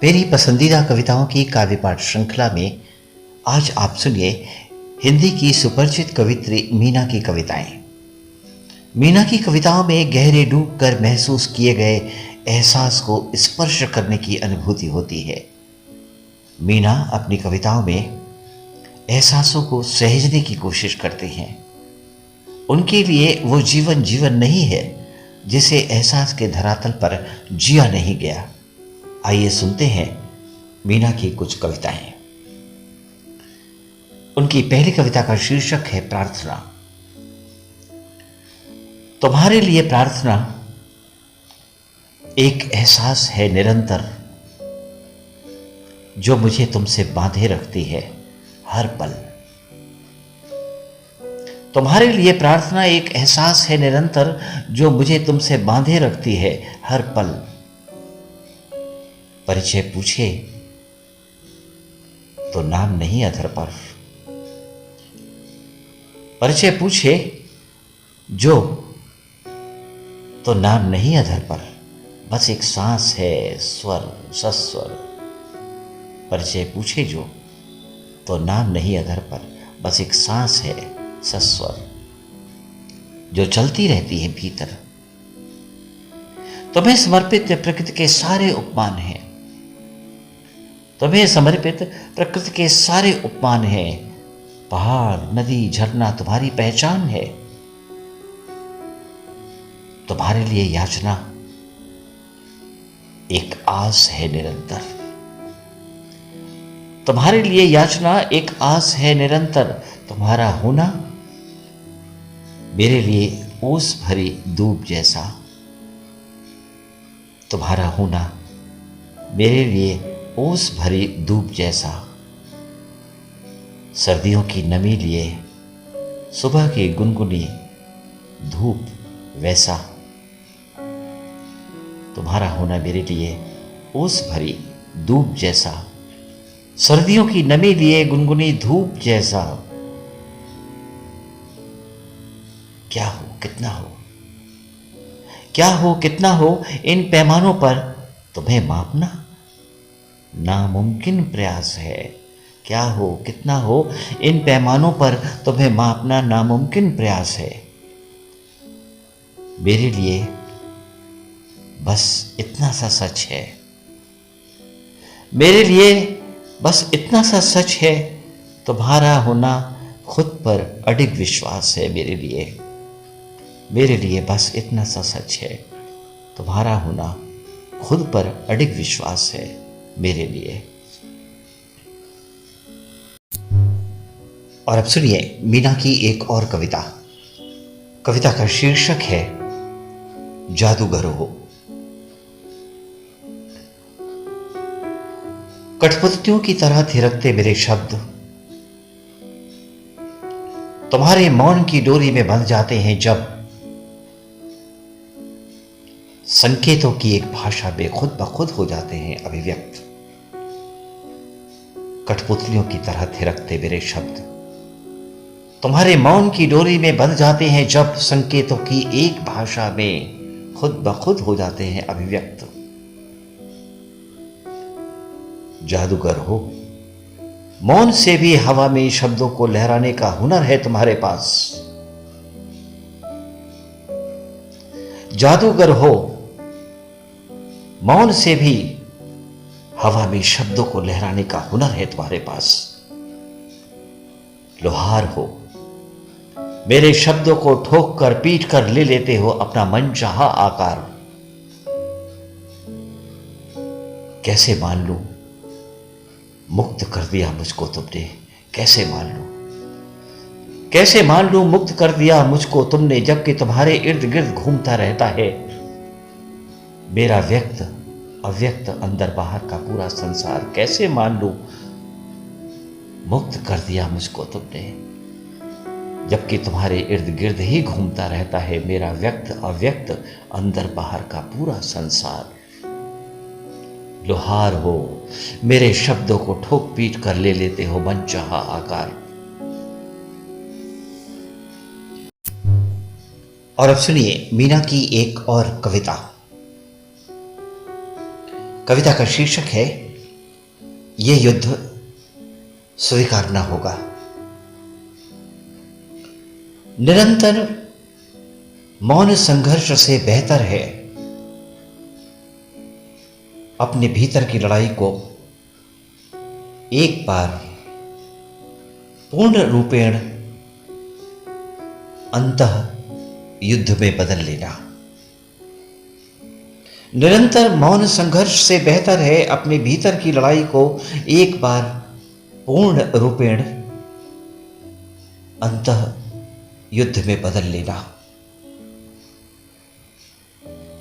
मेरी पसंदीदा कविताओं की काव्य पाठ श्रृंखला में आज आप सुनिए हिंदी की सुपरिचित कवित्री मीना की कविताएं। मीना की कविताओं में गहरे डूब कर महसूस किए गए एहसास को स्पर्श करने की अनुभूति होती है। मीना अपनी कविताओं में एहसासों को सहेजने की कोशिश करते हैं। उनके लिए वो जीवन जीवन नहीं है जिसे एहसास के धरातल पर जिया नहीं गया। आइए सुनते हैं मीना की कुछ कविताएं। उनकी पहली कविता का शीर्षक है प्रार्थना। तुम्हारे लिए प्रार्थना एक एहसास है निरंतर, जो मुझे तुमसे बांधे रखती है हर पल। तुम्हारे लिए प्रार्थना एक एहसास है निरंतर, जो मुझे तुमसे बांधे रखती है हर पल। परिचय पूछे तो नाम नहीं अधर पर, परिचय पूछे जो तो नाम नहीं अधर पर, बस एक सांस है स्वर सस्वर। परिचय पूछे जो तो नाम नहीं अधर पर, बस एक सांस है सस्वर, जो चलती रहती है भीतर। तुम्हें समर्पित प्रकृति के सारे उपमान हैं, तुम्हें समर्पित प्रकृति के सारे उपमान हैं। पहाड़ नदी झरना तुम्हारी पहचान है। तुम्हारे लिए याचना एक आस है निरंतर, तुम्हारे लिए याचना एक आस है निरंतर। तुम्हारा होना मेरे लिए ओस भरी धूप जैसा, तुम्हारा होना मेरे लिए ओस भरी धूप जैसा। सर्दियों की नमी लिए सुबह की गुनगुनी धूप वैसा, तुम्हारा होना मेरे लिए ओस भरी धूप जैसा। सर्दियों की नमी लिए गुनगुनी धूप जैसा। क्या हो कितना हो, क्या हो कितना हो, इन पैमानों पर तुम्हें मापना नामुमकिन प्रयास है। क्या हो कितना हो, इन पैमानों पर तुम्हें मापना नामुमकिन प्रयास है। मेरे लिए बस इतना सा सच है, मेरे लिए बस इतना सा सच है। तुम्हारा होना खुद पर अडिग विश्वास है मेरे लिए बस इतना सा सच है। तुम्हारा होना खुद पर अडिग विश्वास है मेरे लिए। और अब सुनिए मीना की एक और कविता। कविता का शीर्षक है जादूगर हो। कठपुतलियों की तरह थिरकते मेरे शब्द तुम्हारे मौन की डोरी में बंध जाते हैं जब संकेतों की एक भाषा में खुद ब खुद हो जाते हैं अभिव्यक्त। कठपुतलियों की तरह थिरकते मेरे शब्द तुम्हारे मौन की डोरी में बंध जाते हैं जब संकेतों की एक भाषा में खुद ब खुद हो जाते हैं अभिव्यक्त। जादूगर हो, मौन से भी हवा में शब्दों को लहराने का हुनर है तुम्हारे पास। जादूगर हो, मौन से भी हवा में शब्दों को लहराने का हुनर है तुम्हारे पास। लोहार हो, मेरे शब्दों को ठोक कर पीट कर ले लेते हो अपना मनचाहा आकार। कैसे मान लूं मुक्त कर दिया मुझको तुमने, कैसे मान लूं मुक्त कर दिया मुझको तुमने, जबकि तुम्हारे इर्द गिर्द घूमता रहता है मेरा व्यक्त अव्यक्त अंदर बाहर का पूरा संसार। कैसे मान लूं मुक्त कर दिया मुझको तुमने, जबकि तुम्हारे इर्द गिर्द ही घूमता रहता है मेरा व्यक्त अव्यक्त अंदर बाहर का पूरा संसार। लोहार हो, मेरे शब्दों को ठोक पीट कर ले लेते हो मनचाहा आकार। और अब सुनिए मीना की एक और कविता। कविता का शीर्षक है ये युद्ध स्वीकारना होगा। निरंतर मौन संघर्ष से बेहतर है अपने भीतर की लड़ाई को एक बार पूर्ण रूपेण अंतः युद्ध में बदल लेना। निरंतर मौन संघर्ष से बेहतर है अपने भीतर की लड़ाई को एक बार पूर्ण रूपेण अंतः युद्ध में बदल लेना।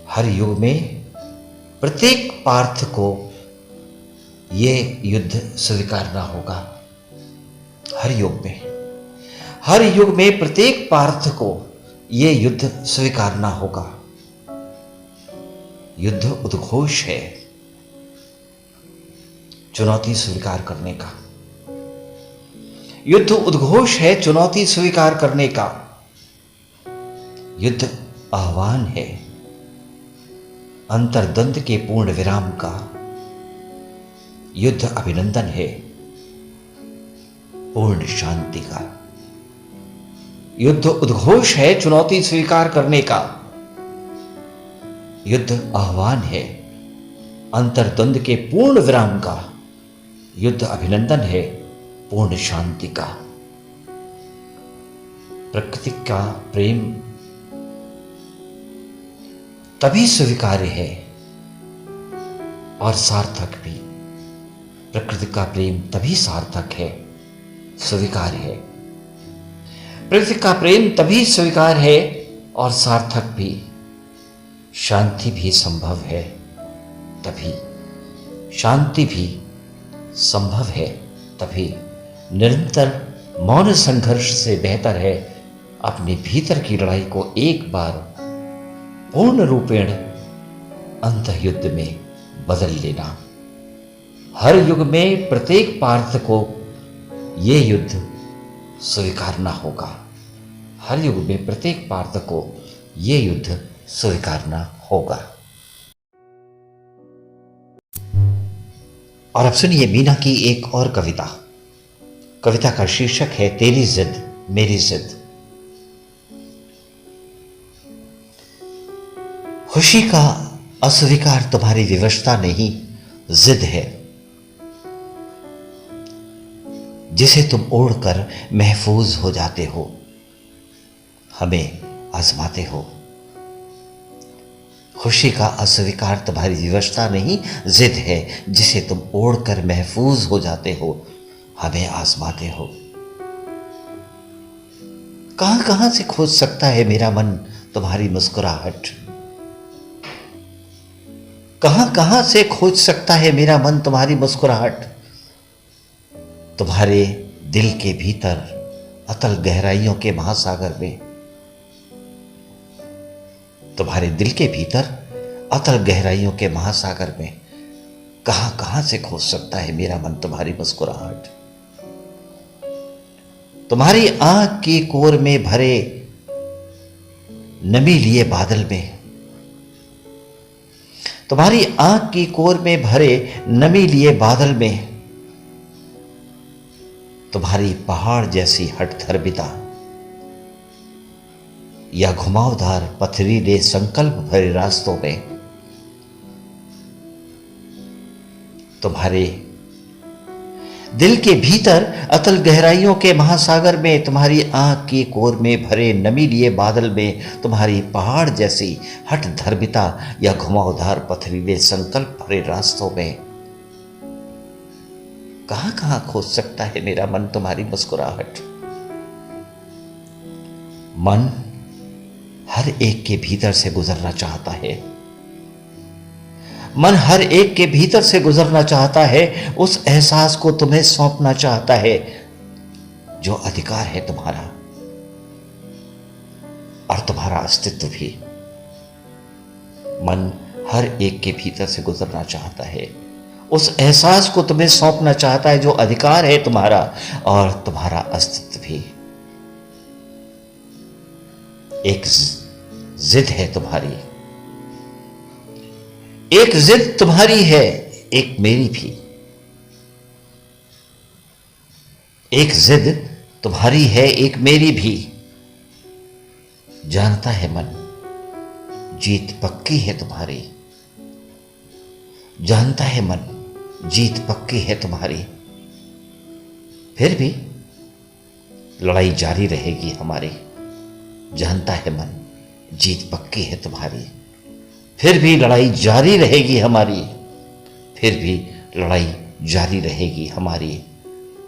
हर युग में प्रत्येक पार्थ को यह युद्ध स्वीकारना होगा। हर युग में प्रत्येक पार्थ को यह युद्ध स्वीकारना होगा। युद्ध उद्घोष है चुनौती स्वीकार करने का। युद्ध उद्घोष है चुनौती स्वीकार करने का। युद्ध आह्वान है अंतर्द्वंद के पूर्ण विराम का। युद्ध अभिनंदन है पूर्ण शांति का। युद्ध उद्घोष है चुनौती स्वीकार करने का। युद्ध आह्वान है अंतर्द्वंद के पूर्ण विराम का। युद्ध अभिनंदन है पूर्ण शांति का। प्रकृति का प्रेम तभी स्वीकार्य है और सार्थक भी। प्रकृति का प्रेम तभी सार्थक है, स्वीकार्य है। प्रकृति का प्रेम तभी स्वीकार है और सार्थक भी। शांति भी संभव है तभी। शांति भी संभव है तभी। निरंतर मौन संघर्ष से बेहतर है अपने भीतर की लड़ाई को एक बार पूर्ण रूपेण अंतः युद्ध में बदल लेना। हर युग में प्रत्येक पार्थ को यह युद्ध स्वीकारना होगा। हर युग में प्रत्येक पार्थ को यह युद्ध स्वीकारना होगा। और अब सुनिए मीना की एक और कविता। कविता का शीर्षक है तेरी जिद मेरी जिद। खुशी का अस्वीकार तुम्हारी विवशता नहीं, जिद है जिसे तुम ओढ़कर महफूज हो जाते हो, हमें आजमाते हो। खुशी का अस्वीकार तुम्हारी विवशता नहीं, जिद है जिसे तुम ओढ़कर महफूज हो जाते हो, हमें आजमाते हो। कहां कहां से खोज सकता है मेरा मन तुम्हारी मुस्कुराहट। कहां कहां से खोज सकता है मेरा मन तुम्हारी मुस्कुराहट। तुम्हारे दिल के भीतर अतल गहराइयों के महासागर में। तुम्हारे दिल के भीतर अतल गहराइयों के महासागर में कहां कहां से खोज सकता है मेरा मन तुम्हारी मुस्कुराहट। तुम्हारी आंख की कोर में भरे नमी लिए बादल में। तुम्हारी आंख की कोर में भरे नमी लिए बादल में। तुम्हारी पहाड़ जैसी हठधर्मिता या घुमावदार पथरीले संकल्प भरे रास्तों में। तुम्हारे दिल के भीतर अतल गहराइयों के महासागर में। तुम्हारी आंख की कोर में भरे नमी लिए बादल में। तुम्हारी पहाड़ जैसी हठधर्मिता या घुमावदार पथरीले संकल्प भरे रास्तों में। कहां कहां खोज सकता है मेरा मन तुम्हारी मुस्कुराहट। मन हर एक के भीतर से गुजरना चाहता है। मन हर एक के भीतर से गुजरना चाहता है। उस एहसास को तुम्हें सौंपना चाहता है जो अधिकार है तुम्हारा और तुम्हारा अस्तित्व भी। मन हर एक के भीतर से गुजरना चाहता है। उस एहसास को तुम्हें सौंपना चाहता है जो अधिकार है तुम्हारा और तुम्हारा अस्तित्व भी। एक जिद है तुम्हारी। एक जिद तुम्हारी है, एक मेरी भी। एक जिद तुम्हारी है एक मेरी भी, जानता है मन जीत पक्की है तुम्हारी, जानता है मन जीत पक्की है तुम्हारी, फिर भी लड़ाई जारी रहेगी हमारी, जानता है मन जीत पक्की है तुम्हारी, फिर भी लड़ाई जारी रहेगी हमारी, फिर भी लड़ाई जारी रहेगी हमारी।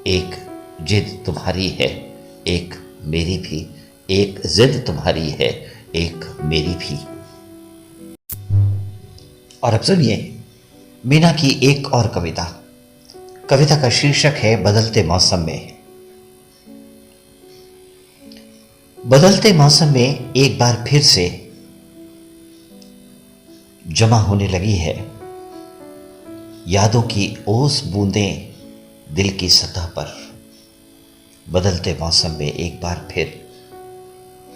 एक जिद तुम्हारी है एक मेरी भी, एक जिद तुम्हारी है एक मेरी भी। और अब सुनिए मीना की एक और कविता। कविता का शीर्षक है बदलते मौसम में। बदलते मौसम में एक बार फिर से जमा होने लगी है यादों की ओस बूंदें दिल की सतह पर। बदलते मौसम में एक बार फिर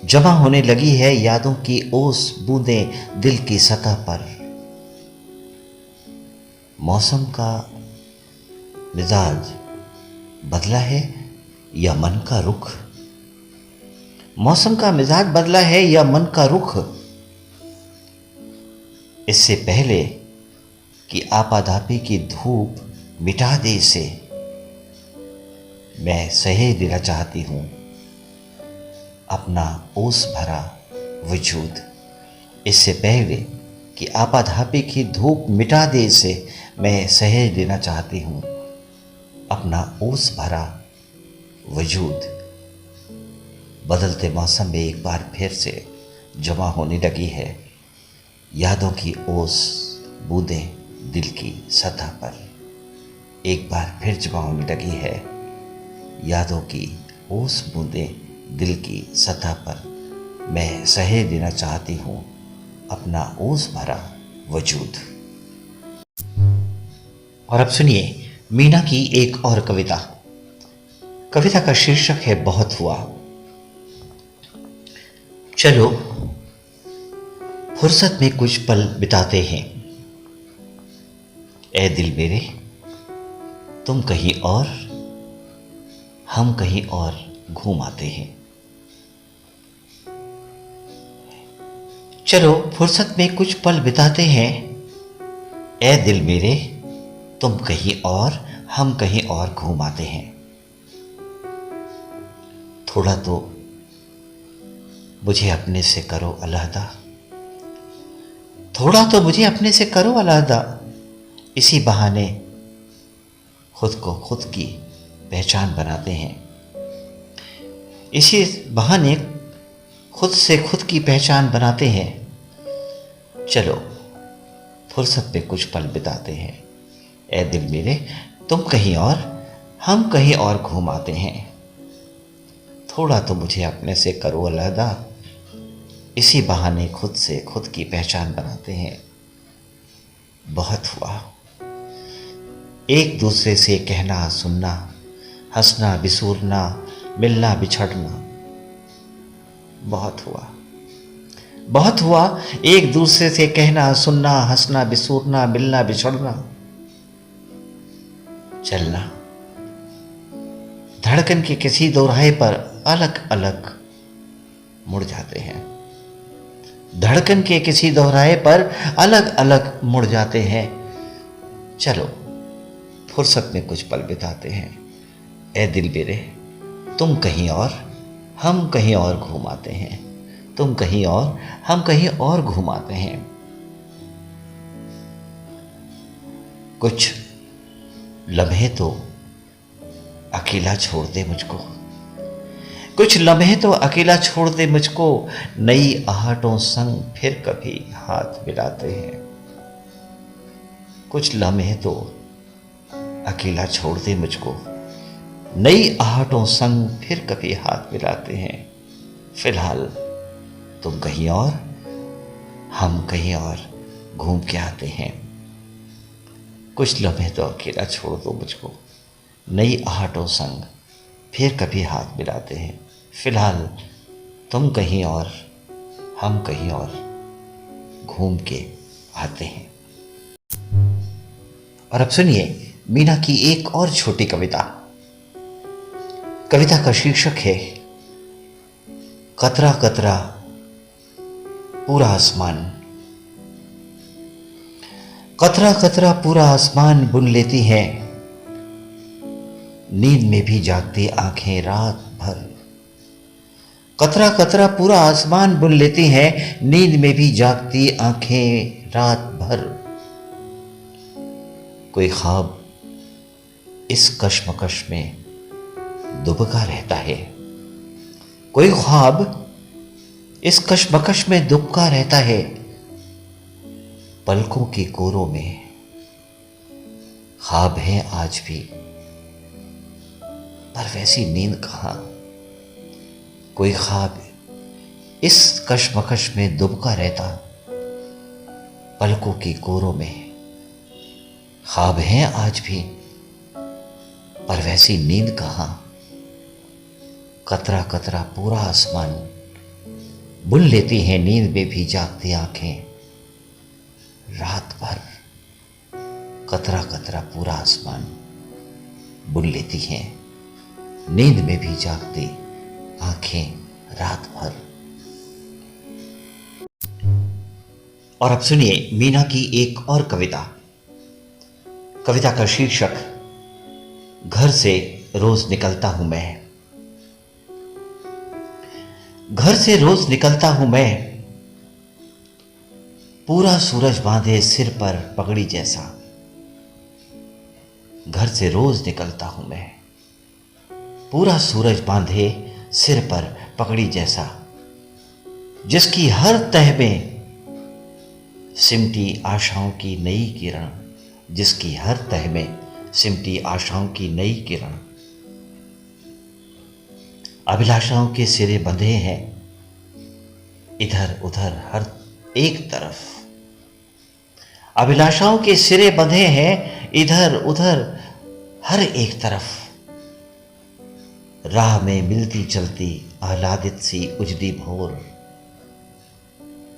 जमा होने लगी है यादों की ओस बूंदें दिल की सतह पर। मौसम का मिजाज बदला है या मन का रुख, मौसम का मिजाज बदला है या मन का रुख। इससे पहले कि आपाधापी की धूप मिटा दे इसे, मैं सहेज लेना चाहती हूं अपना ओस भरा वजूद। इससे पहले कि आपाधापी की धूप मिटा दे इसे, मैं सहेज लेना चाहती हूं अपना ओस भरा वजूद। बदलते मौसम में एक बार फिर से जमा होने लगी है यादों की ओस बूंदें दिल की सतह पर। एक बार फिर जमा होने लगी है यादों की ओस बूंदें दिल की सतह पर। मैं सहेज लेना चाहती हूं अपना ओस भरा वजूद। और अब सुनिए मीना की एक और कविता। कविता का शीर्षक है बहुत हुआ। चलो फुर्सत में कुछ पल बिताते हैं, ए दिल मेरे तुम कहीं और हम कहीं और घूम आते हैं। चलो फुर्सत में कुछ पल बिताते हैं, ए दिल मेरे तुम कहीं और हम कहीं और घूम आते हैं। थोड़ा तो मुझे अपने से करो अलहदा, थोड़ा तो मुझे अपने से करो अलहदा। इसी बहाने खुद को खुद की पहचान बनाते हैं, इसी बहाने खुद से खुद की पहचान बनाते हैं। चलो फुर्सत पे कुछ पल बिताते हैं, ए दिल मेरे तुम कहीं और हम कहीं और घूम आते हैं। थोड़ा तो मुझे अपने से करो अलहदा, इसी बहाने खुद से खुद की पहचान बनाते हैं। बहुत हुआ एक दूसरे से कहना सुनना, हंसना बिसूरना मिलना बिछड़ना। बहुत हुआ बहुत हुआ एक दूसरे से कहना सुनना हंसना बिसूरना मिलना बिछड़ना। चलना धड़कन के किसी दोराहे पर अलग अलग मुड़ जाते हैं, धड़कन के किसी दोहराए पर अलग अलग मुड़ जाते हैं। चलो फुर्सत में कुछ पल बिताते हैं, ए दिल मेरे तुम कहीं और हम कहीं और घूम आते हैं। तुम कहीं और हम कहीं और घूम आते हैं। कुछ लम्हे तो अकेला छोड़ दे मुझको, कुछ लम्हे तो अकेला छोड़ दे मुझको। नई आहटों संग फिर कभी हाथ मिलाते हैं। कुछ लम्हे तो अकेला छोड़ दे मुझको, नई आहटों संग फिर कभी हाथ मिलाते हैं। फिलहाल तुम कहीं और हम कहीं और घूम के आते हैं। कुछ लम्हे तो अकेला छोड़ दो मुझको, नई आहटों संग फिर कभी हाथ मिलाते हैं। फिलहाल तुम कहीं और हम कहीं और घूम के आते हैं। और अब सुनिए मीना की एक और छोटी कविता। कविता का शीर्षक है कतरा कतरा पूरा आसमान। कतरा कतरा पूरा आसमान बुन लेती है, नींद में भी जागती आंखें रात भर। कतरा कतरा पूरा आसमान बुन लेती है, नींद में भी जागती आंखें रात भर। कोई ख्वाब इस कश्मकश में दुबका रहता है, कोई ख्वाब इस कश्मकश में दुबका रहता है। पलकों की कोरों में ख्वाब है आज भी, पर वैसी नींद कहां। कोई ख्वाब इस कश्मकश में दुबका रहता, पलकों की कोरों में ख्वाब है आज भी, पर वैसी नींद कहां। कतरा कतरा पूरा आसमान बुन लेती है, नींद में भी जागती आंखें रात भर। कतरा कतरा पूरा आसमान बुन लेती है, नींद में भी जागती आंखें रात भर। और अब सुनिए मीना की एक और कविता। कविता का शीर्षक घर से रोज निकलता हूं मैं। घर से रोज निकलता हूं मैं, पूरा सूरज बांधे सिर पर पगड़ी जैसा। घर से रोज निकलता हूं मैं, पूरा सूरज बांधे सिर पर पगड़ी जैसा। जिसकी हर तह में सिमटी आशाओं की नई किरण, जिसकी हर तह में सिमटी आशाओं की नई किरण। अभिलाषाओं के सिरे बंधे हैं इधर उधर हर एक तरफ। अभिलाषाओं के सिरे बंधे हैं इधर उधर हर एक तरफ। राह में मिलती चलती आह्लादित सी उजली भोर,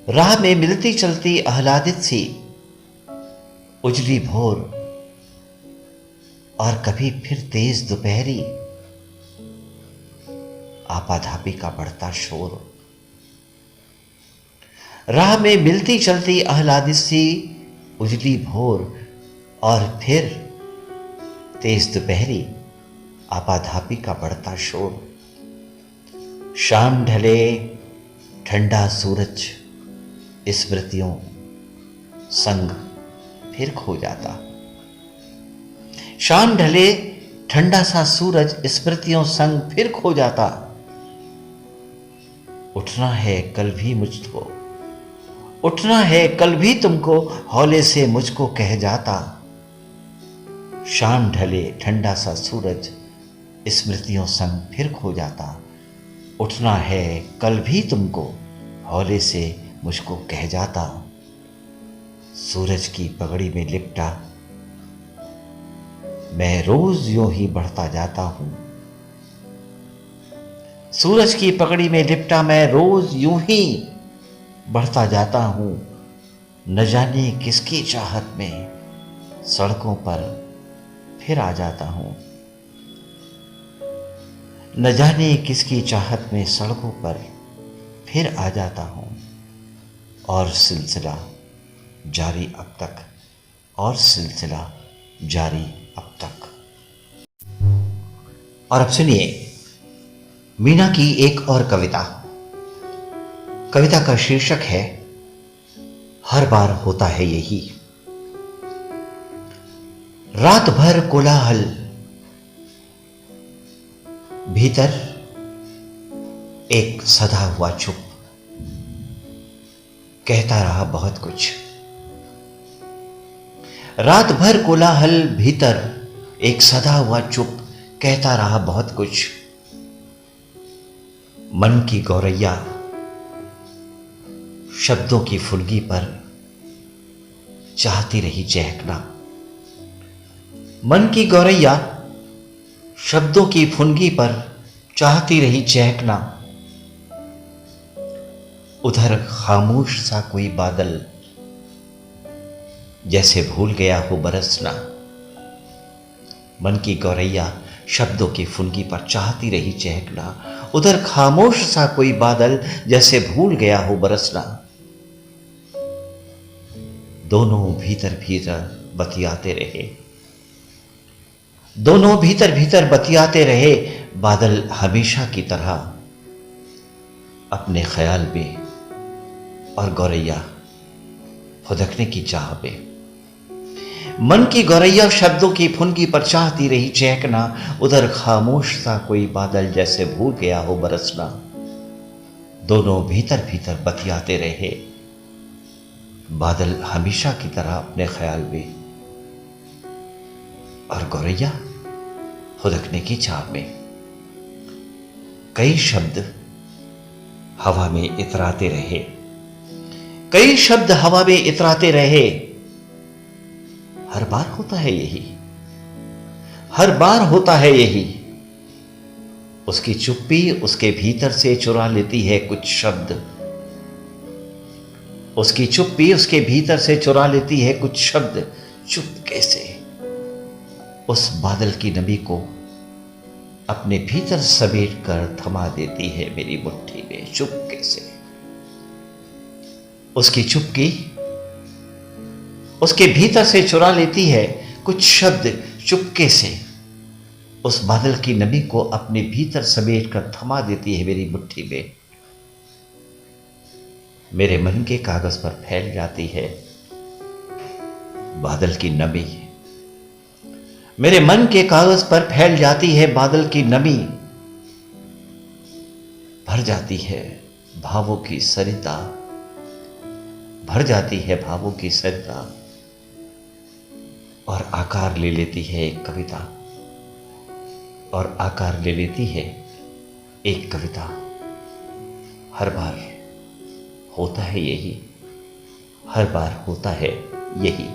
राह में मिलती चलती आह्लादित सी उजली भोर। और कभी फिर तेज दोपहरी आपाधापी का बढ़ता शोर। राह में मिलती चलती आह्लादित सी उजली भोर, और फिर तेज दोपहरी आपाधापी का बढ़ता शोर। शाम ढले ठंडा सूरज स्मृतियों संग फिर खो जाता। शाम ढले ठंडा सा सूरज स्मृतियों संग फिर खो जाता। उठना है कल भी मुझको, उठना है कल भी तुमको, हौले से मुझको कह जाता। शाम ढले ठंडा सा सूरज स्मृतियों संग फिर खो जाता। उठना है कल भी तुमको, हौले से मुझको कह जाता। सूरज की पगड़ी में लिपटा मैं रोज यूं ही बढ़ता जाता हूं। सूरज की पगड़ी में लिपटा मैं रोज यूं ही बढ़ता जाता हूं। न जाने किसकी चाहत में सड़कों पर फिर आ जाता हूं। न जाने किसकी चाहत में सड़कों पर फिर आ जाता हूं। और सिलसिला जारी अब तक, और सिलसिला जारी अब तक। और अब सुनिए मीना की एक और कविता। कविता का शीर्षक है हर बार होता है यही। रात भर कोलाहल, भीतर एक सधा हुआ चुप, कहता रहा बहुत कुछ। रात भर कोलाहल, भीतर एक सधा हुआ चुप, कहता रहा बहुत कुछ। मन की गौरैया शब्दों की फुलगी पर चाहती रही चहकना। मन की गौरैया शब्दों की फुनगी पर चाहती रही चहकना। उधर खामोश सा कोई बादल जैसे भूल गया हो बरसना। मन की गौरैया शब्दों की फुनगी पर चाहती रही चहकना, उधर खामोश सा कोई बादल जैसे भूल गया हो बरसना। दोनों भीतर भीतर बतियाते रहे, दोनों भीतर भीतर बतियाते रहे, बादल हमेशा की तरह अपने ख्याल में, और गौरैया फुदकने की चाह में। मन की गौरैया शब्दों की फुनगी पर चाहती रही चहकना, उधर खामोश सा कोई बादल जैसे भूल गया हो बरसना। दोनों भीतर भीतर बतियाते रहे, बादल हमेशा की तरह अपने ख्याल में, और गौरैया फुदकने की चाह में। कई शब्द हवा में इतराते रहे, कई शब्द हवा में इतराते रहे। हर बार होता है यही, हर बार होता है यही। उसकी चुप्पी उसके भीतर से चुरा लेती है कुछ शब्द, उसकी चुप्पी उसके भीतर से चुरा लेती है कुछ शब्द। चुपके से उस बादल की नमी को अपने भीतर समेट कर थमा देती है मेरी मुट्ठी में, चुपके से। उसकी चुप्पी उसके भीतर से चुरा लेती है कुछ शब्द, चुपके से उस बादल की नमी को अपने भीतर समेट कर थमा देती है मेरी मुट्ठी में। मेरे मन के कागज पर फैल जाती है बादल की नमी, मेरे मन के कागज पर फैल जाती है बादल की नमी। भर जाती है भावों की सरिता, भर जाती है भावों की सरिता, और आकार ले लेती है एक कविता, और आकार ले लेती है एक कविता। हर बार होता है यही, हर बार होता है यही।